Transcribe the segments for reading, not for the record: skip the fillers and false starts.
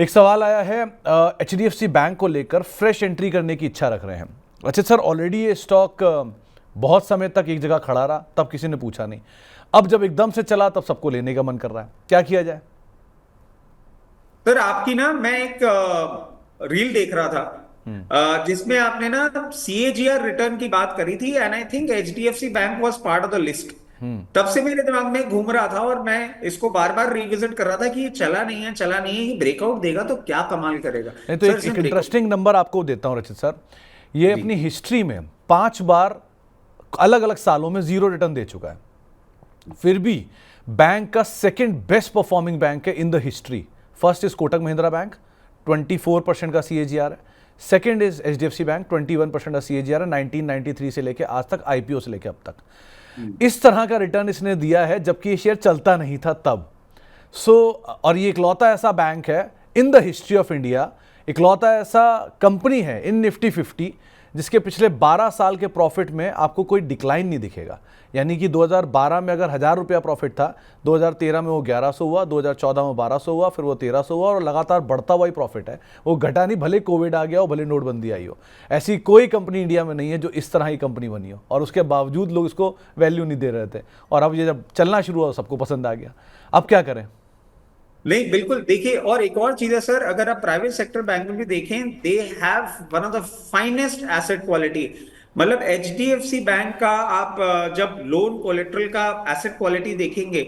एक सवाल आया है, HDFC बैंक को लेकर फ्रेश एंट्री करने की इच्छा रख रहे हैं। अच्छा सर, ऑलरेडी ये स्टॉक बहुत समय तक एक जगह खड़ा रहा, तब किसी ने पूछा नहीं। अब जब एकदम से चला तब सबको लेने का मन कर रहा है, क्या किया जाए? सर आपकी ना मैं एक रील देख रहा था जिसमें आपने ना CAGR रिटर्न की बात करी थी and I think HDFC bank was part of the list. तब से मेरे दिमाग में घूम रहा था और मैं इसको बार बार रिविजिट कर रहा था कि ये चला नहीं है, चला नहीं है, ये ब्रेकआउट देगा तो क्या कमाल करेगा। नहीं तो सर एक इसने एक ब्रेकआउट। इंटरेस्टिंग नंबर आपको देता हूं रचित सर। ये जी। अपनी हिस्ट्री में 5 बार अलग अलग सालों में जीरो रिटर्न दे चुका है, फिर भी बैंक का सेकंड बेस्ट परफॉर्मिंग बैंक है in the history. First is Kotak Mahindra bank, 24% का CAGR है। सेकंड इज HDFC बैंक, 21% का CAGR है 1993 से लेके आज तक, IPO से लेके अब तक। इस तरह का रिटर्न इसने दिया है जबकि ये शेयर चलता नहीं था तब। और ये इकलौता ऐसा बैंक है in the history of India, इकलौता ऐसा कंपनी है इन निफ्टी 50 जिसके पिछले 12 साल के प्रॉफिट में आपको कोई डिक्लाइन नहीं दिखेगा। यानी कि 2012 में अगर 1000 रुपया प्रॉफिट था, 2013 में वो 1100 हुआ, 2014 में 1200 हुआ, फिर वो 1300 हुआ और लगातार बढ़ता हुआ ही प्रॉफिट है, वो घटा नहीं। भले कोविड आ गया हो, भले नोटबंदी आई हो, ऐसी कोई कंपनी इंडिया में नहीं है जो इस तरह की कंपनी बनी हो, और उसके बावजूद लोग इसको वैल्यू नहीं दे रहे थे। और अब ये जब चलना शुरू हुआ सबको पसंद आ गया। अब क्या करें? नहीं बिल्कुल देखिए, और एक और चीज है सर, अगर आप प्राइवेट सेक्टर बैंक में भी देखें, they have one of the finest asset quality. मतलब HDFC बैंक का आप जब लोन कोलेट्रल का एसेट क्वालिटी देखेंगे,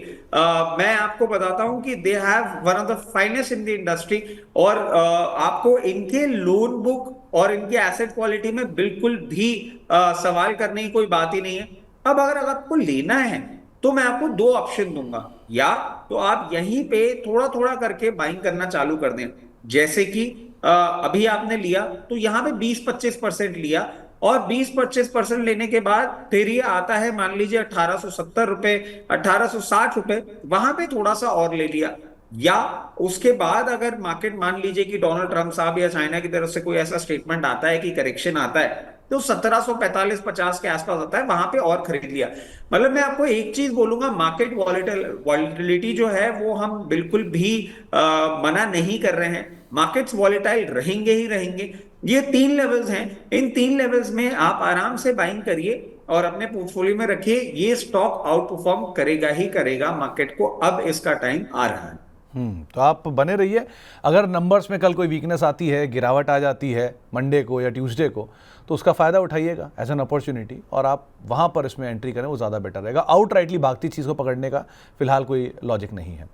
मैं आपको बताता हूं कि they have one of the finest in the industry. और आपको इनके लोन बुक और इनके एसेट क्वालिटी में बिल्कुल भी सवाल करने की कोई बात ही नहीं है। अब अगर आपको लेना है तो मैं आपको दो ऑप्शन दूंगा, या तो आप यहीं पे थोड़ा थोड़ा करके बाइंग करना चालू कर दें। जैसे कि अभी आपने लिया तो यहाँ पे 20-25% लिया, और 20-25% लेने के बाद फिर ये आता है मान लीजिए 1870 रुपए, 1860 रुपए, वहां पे थोड़ा सा और ले लिया। या उसके बाद अगर मार्केट मान लीजिए कि डोनाल्ड ट्रंप साहब या चाइना की तरफ से कोई ऐसा स्टेटमेंट आता है कि करेक्शन आता है, तो 1745-50 के आसपास आता है, वहां पे और खरीद लिया। मतलब मैं आपको एक चीज बोलूंगा, मार्केट वॉलिटिलिटी जो है वो हम बिल्कुल भी मना नहीं कर रहे हैं। मार्केट्स वॉलिटाइल रहेंगे ही रहेंगे। ये 3 लेवल्स हैं, इन 3 लेवल्स में आप आराम से बाइंग करिए और अपने पोर्टफोलियो में रखिए। ये स्टॉक आउट परफॉर्म करेगा ही करेगा मार्केट को, अब इसका टाइम आ रहा है। तो आप बने रहिए। अगर नंबर्स में कल कोई वीकनेस आती है, गिरावट आ जाती है मंडे को या ट्यूसडे को, तो उसका फ़ायदा उठाइएगा एज एन अपॉर्चुनिटी, और आप वहाँ पर इसमें एंट्री करें, वो ज़्यादा बेटर रहेगा। आउटराइटली भागती चीज़ को पकड़ने का फिलहाल कोई लॉजिक नहीं है।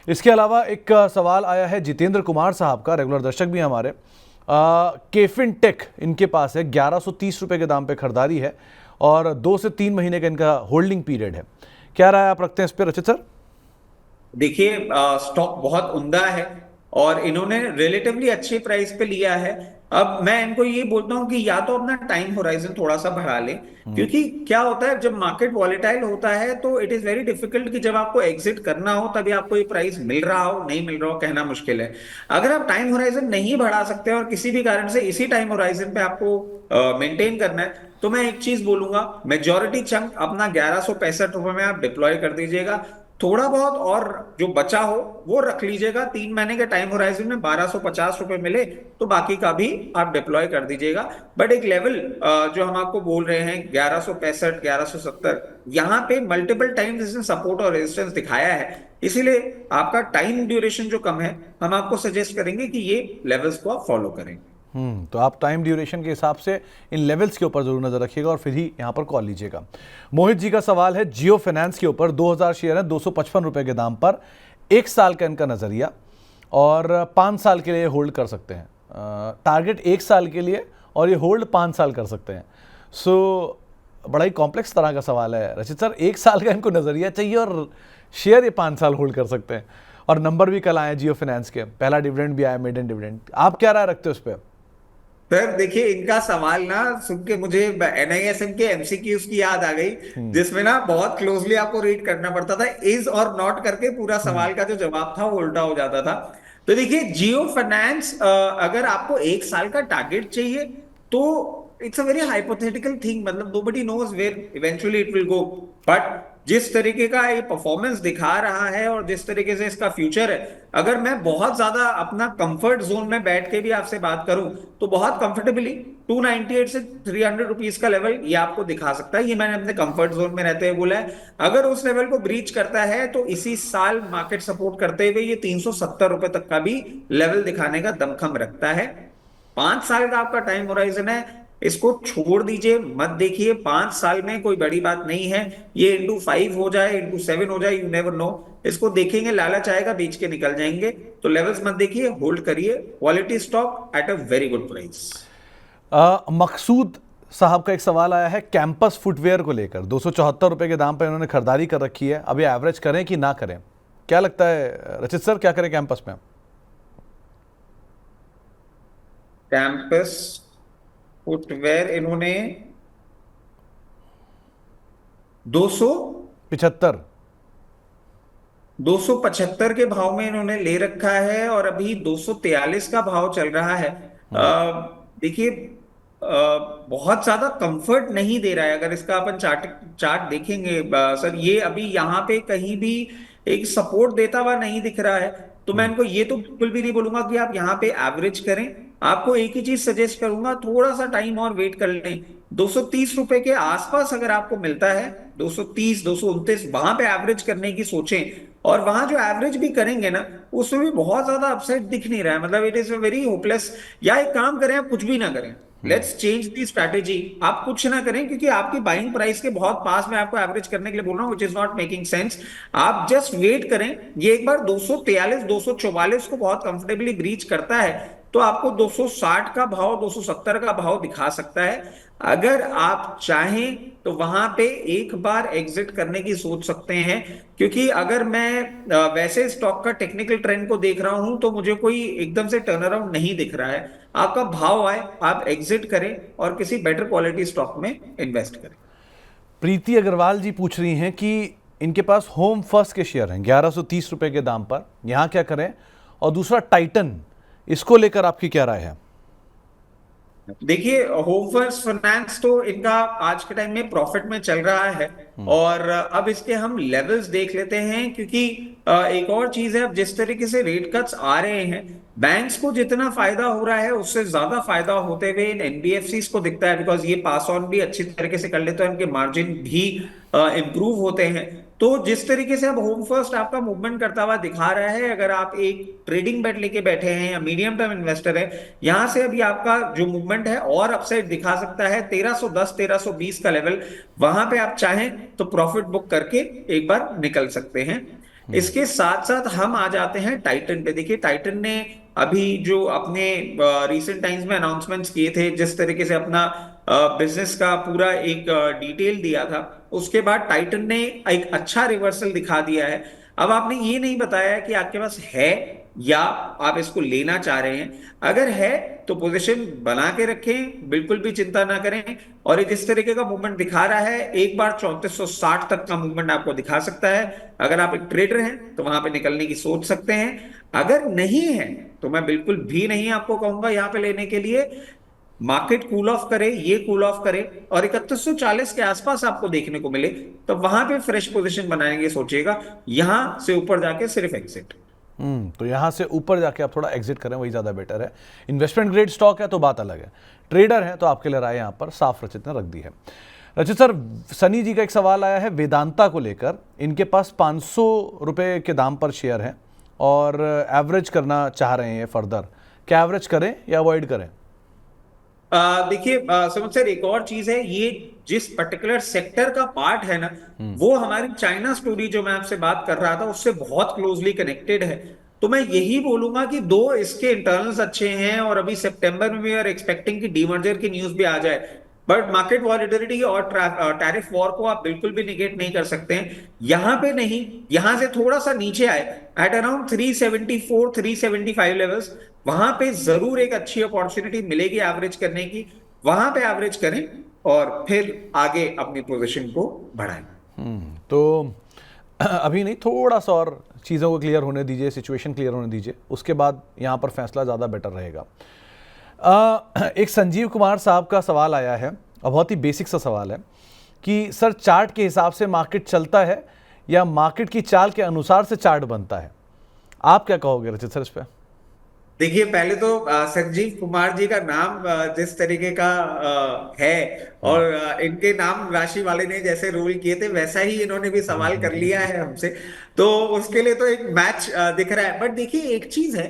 इसके अलावा एक सवाल आया है जितेंद्र कुमार साहब का, रेगुलर दर्शक भी हमारे। केफिन टेक इनके पास है, 1130 रुपये के दाम पे खरीदारी है और 2 से 3 महीने का इनका होल्डिंग पीरियड है। क्या राय आप रखते हैं इस पर रचित सर? देखिए स्टॉक बहुत उम्दा है और इन्होंने रिलेटिवली अच्छे प्राइस पे लिया है। अब मैं इनको ये बोलता हूँ कि या तो अपना टाइम होराइजन थोड़ा सा बढ़ा लें, क्योंकि क्या होता है जब मार्केट वॉलेटाइल होता है तो इट इज वेरी डिफिकल्ट कि जब आपको एग्जिट करना हो तभी आपको ये प्राइस मिल रहा हो, नहीं मिल रहा हो, कहना मुश्किल है। अगर आप टाइम होराइजन नहीं बढ़ा सकते और किसी भी कारण से इसी टाइम होराइजन पे आपको मेंटेन करना है, तो मैं एक चीज बोलूंगा, मेजॉरिटी चंक अपना 1165 रुपए में आप डिप्लॉय कर दीजिएगा। थोड़ा बहुत और जो बचा हो वो रख लीजिएगा। 3 महीने के टाइम होराइजन में 1250 रुपए मिले तो बाकी का भी आप डिप्लॉय कर दीजिएगा। बट एक लेवल जो हम आपको बोल रहे हैं 1165, 1170, यहाँ पे मल्टीपल टाइम्स इसने सपोर्ट और रेजिस्टेंस दिखाया है, इसीलिए आपका टाइम ड्यूरेशन जो कम है, हम आपको सजेस्ट करेंगे कि ये लेवल्स को आप फॉलो करें। तो आप टाइम ड्यूरेशन के हिसाब से इन लेवल्स के ऊपर जरूर नजर रखिएगा और फिर ही यहाँ पर कॉल लीजिएगा। मोहित जी का सवाल है जियो फाइनेंस के ऊपर, 2000 शेयर है 255 रुपए के दाम पर, 1 साल का इनका नजरिया और 5 साल के लिए होल्ड कर सकते हैं। टारगेट 1 साल के लिए और ये होल्ड 5 साल कर सकते हैं। सो बड़ा ही कॉम्प्लेक्स तरह का सवाल है रचित सर। 1 साल का इनको नजरिया चाहिए और शेयर ये 5 साल होल्ड कर सकते हैं, और नंबर भी कल आए जियो फाइनेंस के, पहला डिविडेंड भी आया, मेडन डिविडेंड। आप क्या राय रखते हो इस पर? सर देखिए, इनका सवाल ना सुन के मुझे NISM के MCQs की याद आ गई, जिसमें ना बहुत क्लोजली आपको रीड करना पड़ता था, इज और नॉट करके पूरा सवाल का जो जवाब था वो उल्टा हो जाता था। तो देखिए जियो फाइनेंस, अगर आपको 1 साल का टारगेट चाहिए तो it's a very hypothetical thing, मतलब nobody knows where eventually it will go. But जिस तरीके का ये परफॉर्मेंस दिखा रहा है और जिस तरीके से इसका फ्यूचर है, अगर मैं बहुत ज्यादा अपना कंफर्ट जोन में बैठ के भी आपसे बात करूं तो बहुत कंफर्टेबली 298 से 300 रुपीज का लेवल ये आपको दिखा सकता है। ये मैंने अपने कंफर्ट जोन में रहते हुए बोला है। अगर उस लेवल को ब्रीच करता है तो इसी साल मार्केट सपोर्ट करते हुए ये 370 रुपए तक का भी लेवल दिखाने का दमखम रखता है। 5 साल का आपका टाइम होराइजन है, इसको छोड़ दीजिए, मत देखिए। 5 साल में कोई बड़ी बात नहीं है, ये इंटू 5 हो जाए, इंटू 7 हो जाए, यू नेवर नो। इसको देखेंगे, लालच आएगा, बेच के निकल जाएंगे। तो लेवल्स मत देखिए, होल्ड करिए, quality stock at a very good price. Maqsood साहब का एक सवाल आया है कैंपस फुटवेयर को लेकर। 274 रुपए के दाम पर इन्होंने खरीदारी कर रखी है, अभी एवरेज करें कि ना करें, क्या लगता है रचित सर, क्या करें कैंपस में? कैंपस फुटवेयर इन्होंने 200 75। 275 के भाव में इन्होंने ले रखा है और अभी 243 का भाव चल रहा है। देखिए, बहुत ज्यादा कंफर्ट नहीं दे रहा है। अगर इसका अपन चार्ट चार्ट देखेंगे सर, ये अभी यहाँ पे कहीं भी एक सपोर्ट देता हुआ नहीं दिख रहा है। तो मैं इनको ये तो बिल्कुल भी नहीं बोलूंगा कि आप यहाँ पे एवरेज करें। आपको एक ही चीज सजेस्ट करूंगा, थोड़ा सा टाइम और वेट कर लें। 230 रुपए के आसपास अगर आपको मिलता है, 230 229, वहां पे एवरेज करने की सोचें। और वहां जो एवरेज भी करेंगे ना, उसमें भी बहुत ज्यादा अपसाइड दिख नहीं रहा है, मतलब it is a very hopeless. या एक काम करें, आप कुछ भी ना करें, लेट्स चेंज दी स्ट्रैटेजी। आप कुछ ना करें, क्योंकि आपकी बाइंग प्राइस के बहुत पास में आपको एवरेज करने के लिए बोल रहा हूं, which is not making sense. आप जस्ट वेट करें। ये एक बार 243 244 को बहुत कंफर्टेबली ब्रीच करता है तो आपको 260 का भाव, 270 का भाव दिखा सकता है। अगर आप चाहें तो वहां पे एक बार एग्जिट करने की सोच सकते हैं। क्योंकि अगर मैं वैसे स्टॉक का टेक्निकल ट्रेंड को देख रहा हूं तो मुझे कोई एकदम से टर्न अराउंड नहीं दिख रहा है। आपका भाव आए, आप एग्जिट करें और किसी बेटर क्वालिटी स्टॉक में इन्वेस्ट करें। प्रीति अग्रवाल जी पूछ रही हैं कि इनके पास होम फर्स्ट के शेयर हैं 1130 रुपए के दाम पर, यहां क्या करें? और दूसरा टाइटन, इसको लेकर आपकी क्या राय है? देखिए, होम फर्स्ट फाइनेंस तो इनका आज के टाइम में प्रॉफिट में चल रहा है। और अब इसके हम लेवल्स देख लेते हैं, क्योंकि एक और चीज है, अब जिस तरीके से रेट कट्स आ रहे हैं, बैंक्स को जितना फायदा हो रहा है उससे ज्यादा फायदा होते हुए इन एनबीएफसीज को दिखता है। बिकॉज ये पास ऑन भी अच्छी तरीके से कर लेते हैं, इनके मार्जिन भी इंप्रूव होते हैं। तो जिस तरीके से अब होम फर्स्ट आपका मूवमेंट करता हुआ दिखा रहा है, अगर आप एक ट्रेडिंग बेट लेके बैठे हैं या मीडियम टर्म इन्वेस्टर है, यहां से अभी आपका जो मूवमेंट है और अपसाइड दिखा सकता है 1310 1320 का लेवल। वहां पे आप चाहें तो प्रॉफिट बुक करके एक बार निकल सकते हैं। इसके साथ साथ हम आ जाते हैं टाइटन पे। देखिए, टाइटन ने अभी जो अपने रिसेंट टाइम्स में अनाउंसमेंट्स किए थे, जिस तरीके से अपना बिजनेस का पूरा एक डिटेल दिया था, उसके बाद टाइटन ने एक अच्छा रिवर्सल दिखा दिया है। अब आपने ये नहीं बताया कि आपके पास है या आप इसको लेना चाह रहे हैं। अगर है तो पोजीशन बना के रखें, बिल्कुल भी चिंता ना करें। और ये जिस तरीके का मूवमेंट दिखा रहा है, एक बार 3460 तक का मूवमेंट आपको दिखा सकता है। अगर आप एक ट्रेडर हैं तो वहां पे निकलने की सोच सकते हैं। अगर नहीं है तो मैं बिल्कुल भी नहीं आपको कहूंगा यहां पे लेने के लिए। मार्केट कूल ऑफ करे, ये कूल ऑफ करे और 3140 के आसपास आपको देखने को मिले, तो वहां पे फ्रेश पोजीशन बनाने की सोचिएगा। यहां से ऊपर जाके सिर्फ एग्जिट। तो यहाँ से ऊपर जाके आप थोड़ा एग्जिट करें, वही ज़्यादा बेटर है। इन्वेस्टमेंट ग्रेड स्टॉक है तो बात अलग है, ट्रेडर है तो आपके लिए राय यहाँ पर साफ रचित ने रख दी है। रचित सर, सनी जी का एक सवाल आया है वेदांता को लेकर। इनके पास 500 रुपये के दाम पर शेयर है और एवरेज करना चाह रहे हैं ये फर्दर, क्या एवरेज करें या अवॉइड करें? देखिए समझ सर, एक और चीज है, ये जिस पर्टिकुलर सेक्टर का पार्ट है ना, वो हमारी चाइना स्टोरी जो मैं आपसे बात कर रहा था उससे बहुत क्लोजली कनेक्टेड है। तो मैं यही बोलूंगा कि दो इसके इंटरनल्स अच्छे हैं और अभी सितंबर में वी आर एक्सपेक्टिंग कि डीमर्जर की न्यूज भी आ जाए। बट मार्केट वॉलिटिलिटी और टैरिफ वॉर को आप बिल्कुल भी निगेट नहीं कर सकते हैं। यहां पे नहीं, यहां से थोड़ा सा नीचे आए एट अराउंड 374 375 लेवल्स, वहां पे जरूर एक अच्छी अपॉर्चुनिटी मिलेगी एवरेज करने की। वहां पे एवरेज करें और फिर आगे अपनी पोजीशन को बढ़ाएं। तो अभी नहीं, थोड़ा सा और चीज़ों को क्लियर होने दीजिए, सिचुएशन क्लियर होने दीजिए, उसके बाद यहाँ पर फैसला ज़्यादा बेटर रहेगा। एक संजीव कुमार साहब का सवाल आया है और बहुत ही बेसिक सा सवाल है कि सर चार्ट के हिसाब से मार्केट चलता है या मार्केट की चाल के अनुसार से चार्ट बनता है? आप क्या कहोगे रचित सर इस पे? देखिए, पहले तो संजीव कुमार जी का नाम जिस तरीके का है, और इनके नाम राशि वाले ने जैसे रोल किए थे वैसा ही इन्होंने भी सवाल कर लिया है हमसे, तो उसके लिए तो एक मैच दिख रहा है। बट देखिए, एक चीज है,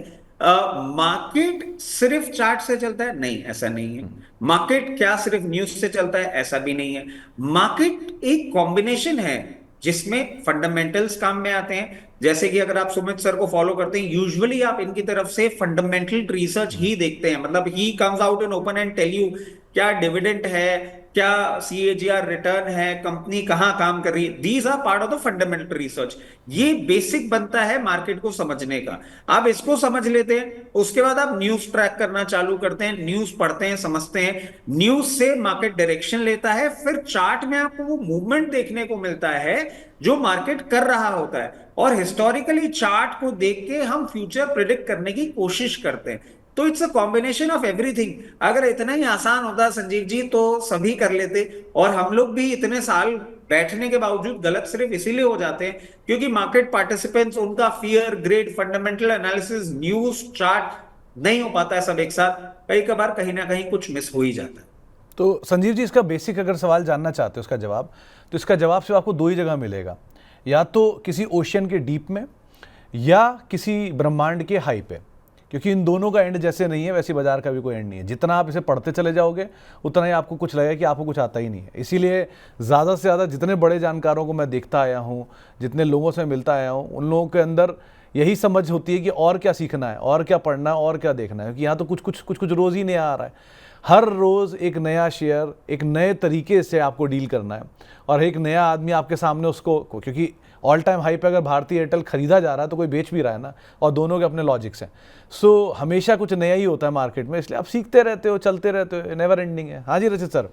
मार्केट सिर्फ चार्ट से चलता है? नहीं, ऐसा नहीं है। मार्केट क्या सिर्फ न्यूज से चलता है? ऐसा भी नहीं है। मार्केट एक कॉम्बिनेशन है जिसमें फंडामेंटल्स काम में आते हैं। जैसे कि अगर आप सुमित सर को फॉलो करते हैं, यूजुअली आप इनकी तरफ से फंडामेंटल रिसर्च ही देखते हैं। मतलब ही comes out in open and tell you क्या डिविडेंड है, क्या सीएजीआर रिटर्न है, कंपनी कहां काम कर रही है। These are part of the fundamental research. ये बेसिक बनता है मार्केट को समझने का। आप इसको समझ लेते हैं, उसके बाद आप न्यूज ट्रैक करना चालू करते हैं, न्यूज पढ़ते हैं, समझते हैं, न्यूज से मार्केट डायरेक्शन लेता है, फिर चार्ट में आपको वो मूवमेंट देखने को मिलता है जो मार्केट कर रहा होता है, और हिस्टोरिकली चार्ट को देख के हम फ्यूचर प्रिडिक्ट करने की कोशिश करते हैं। तो it's a combination of everything. अगर इतना ही आसान होता संजीव जी तो सभी कर लेते, और हम लोग भी इतने साल बैठने के बावजूद गलत सिर्फ इसीलिए हो जाते हैं क्योंकि मार्केट पार्टिसिपेंट्स, उनका fear, grade, fundamental analysis, news, chart नहीं हो पाता है सब एक साथ। कई कबार कहीं ना कहीं कुछ मिस हो ही जाता है। तो संजीव जी, इसका बेसिक अगर सवाल जानना चाहते हो इसका जवाब, तो इसका जवाब सिर्फ आपको दो ही जगह मिलेगा, या तो किसी ओशियन के डीप में या किसी ब्रह्मांड के हाई पे, क्योंकि इन दोनों का एंड जैसे नहीं है वैसे बाजार का भी कोई एंड नहीं है। जितना आप इसे पढ़ते चले जाओगे उतना ही आपको कुछ लगेगा कि आपको कुछ आता ही नहीं है। इसीलिए ज़्यादा से ज़्यादा जितने बड़े जानकारों को मैं देखता आया हूँ, जितने लोगों से मिलता आया हूँ, उन लोगों के अंदर यही समझ होती है कि और क्या सीखना है, और क्या पढ़ना है, और क्या देखना है, क्योंकि यहाँ तो कुछ रोज़ ही नया आ रहा है। हर रोज़ एक नया शेयर एक नए तरीके से आपको डील करना है, और एक नया आदमी आपके सामने उसको, क्योंकि ऑल टाइम हाई पे अगर भारतीय एयरटेल खरीदा जा रहा है तो कोई बेच भी रहा है ना, और दोनों के अपने लॉजिक्स हैं। सो हमेशा कुछ नया ही होता है मार्केट में, इसलिए आप सीखते रहते हो, चलते रहते हो, नेवर एंडिंग है। हाँ जी रचित सर।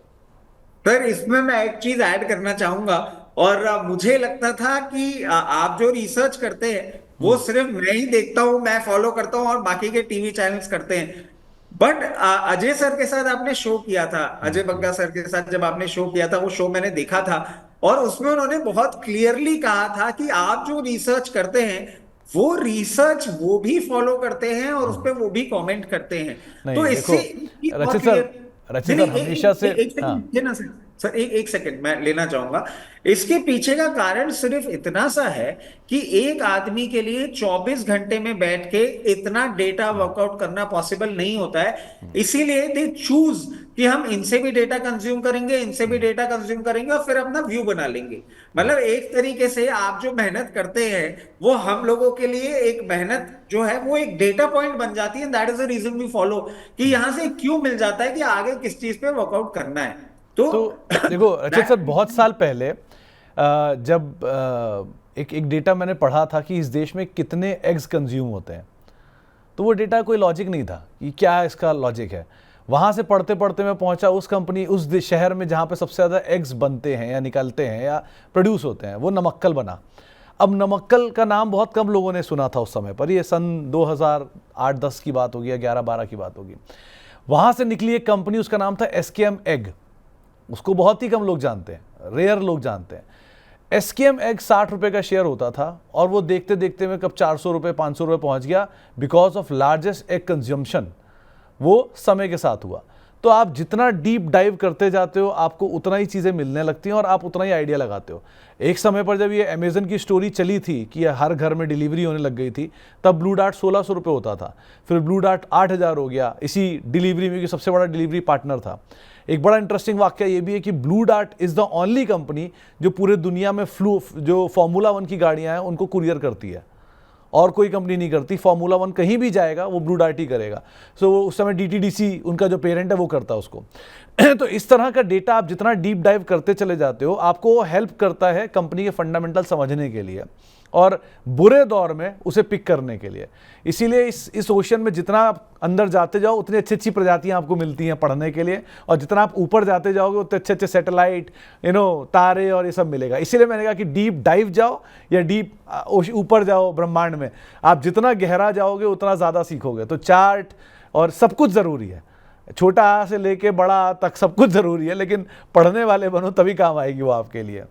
सर, इसमें मैं एक चीज ऐड करना चाहूंगा, और मुझे लगता था कि आप जो रिसर्च करते हैं वो सिर्फ मैं ही देखता हूं, मैं फॉलो करता हूं और बाकी के टीवी चैनल्स करते हैं। बट अजय सर के साथ आपने शो किया था, अजय बग्गा सर के साथ जब आपने शो किया था, वो शो मैंने देखा था, और उसमें उन्होंने बहुत क्लियरली कहा था कि आप जो रिसर्च करते हैं वो रिसर्च वो भी फॉलो करते हैं और उस पर वो भी कमेंट करते हैं। तो नहीं देखो इससे एक चीज बहुत रचित सर, क्लियर। रचित नहीं सर नहीं, हमेशा से, एक हाँ सेकंड लेना सर। सर, एक सेकंड मैं लेना चाहूंगा। इसके पीछे का कारण सिर्फ इतना सा है कि एक आदमी के लिए 24 घंटे में बैठ के इतना डेटा वर्कआउट करना पॉसिबल नहीं होता है। इसीलिए दे चूज कि हम इनसे भी डेटा कंज्यूम करेंगे, इनसे भी डेटा कंज्यूम करेंगे, और फिर अपना व्यू बना लेंगे। मतलब एक तरीके से आप जो मेहनत करते हैं वो हम लोगों के लिए एक मेहनत जो है वो एक डेटा पॉइंट बन जाती है। That is the reason we follow, कि यहां से क्यों मिल जाता है कि आगे किस चीज पे वर्कआउट करना है। तो तो देखो रचित सर, बहुत साल पहले जब एक डेटा मैंने पढ़ा था कि इस देश में कितने एग्स कंज्यूम होते हैं, तो वो डेटा कोई लॉजिक नहीं था कि क्या इसका लॉजिक है। वहाँ से पढ़ते पढ़ते मैं पहुँचा उस कंपनी, उस शहर में जहाँ पे सबसे ज़्यादा एग्स बनते हैं या निकलते हैं या प्रोड्यूस होते हैं, वो नमक्कल बना। अब नमक्कल का नाम बहुत कम लोगों ने सुना था उस समय पर, ये सन 2008-10 की बात होगी या 11-12 की बात होगी। वहाँ से निकली एक कंपनी, उसका नाम था एसकेएम एग। उसको बहुत ही कम लोग जानते हैं, रेयर लोग जानते हैं। एसकेएम एग 60 रुपये का शेयर होता था, और वो देखते देखते में कब 400 रुपये 500 रुपये पहुँच गया, because of largest egg consumption. वो समय के साथ हुआ। तो आप जितना डीप डाइव करते जाते हो आपको उतना ही चीज़ें मिलने लगती हैं और आप उतना ही आइडिया लगाते हो। एक समय पर जब ये अमेज़न की स्टोरी चली थी कि हर घर में डिलीवरी होने लग गई थी, तब ब्लू डार्ट 1600 रुपये होता था, फिर ब्लू डार्ट 8000 हो गया इसी डिलीवरी में, कि सबसे बड़ा डिलीवरी पार्टनर था। एक बड़ा इंटरेस्टिंग वाक्य ये भी है कि blue dart is the only company जो पूरे दुनिया में जो फॉर्मूला 1 की गाड़ियाँ हैं उनको कुरियर करती है, और कोई कंपनी नहीं करती। फॉर्मूला 1 कहीं भी जाएगा वो ब्लू डार्ट ही करेगा। सो वो उस समय डीटीडीसी उनका जो पेरेंट है वो करता है उसको। तो इस तरह का डेटा आप जितना डीप डाइव करते चले जाते हो, आपको हेल्प करता है कंपनी के फंडामेंटल समझने के लिए और बुरे दौर में उसे पिक करने के लिए। इसीलिए इस ओशन में जितना आप अंदर जाते जाओ उतनी अच्छी अच्छी प्रजातियां आपको मिलती हैं पढ़ने के लिए, और जितना आप ऊपर जाते जाओगे उतने अच्छे अच्छे सैटेलाइट, तारे और ये सब मिलेगा। इसीलिए मैंने कहा कि डीप डाइव जाओ या डीप ऊपर जाओ ब्रह्मांड में, आप जितना गहरा जाओगे उतना ज़्यादा सीखोगे। तो चार्ट और सब कुछ ज़रूरी है, छोटा से लेके बड़ा तक सब कुछ ज़रूरी है, लेकिन पढ़ने वाले बनो तभी काम आएगी वो आपके लिए।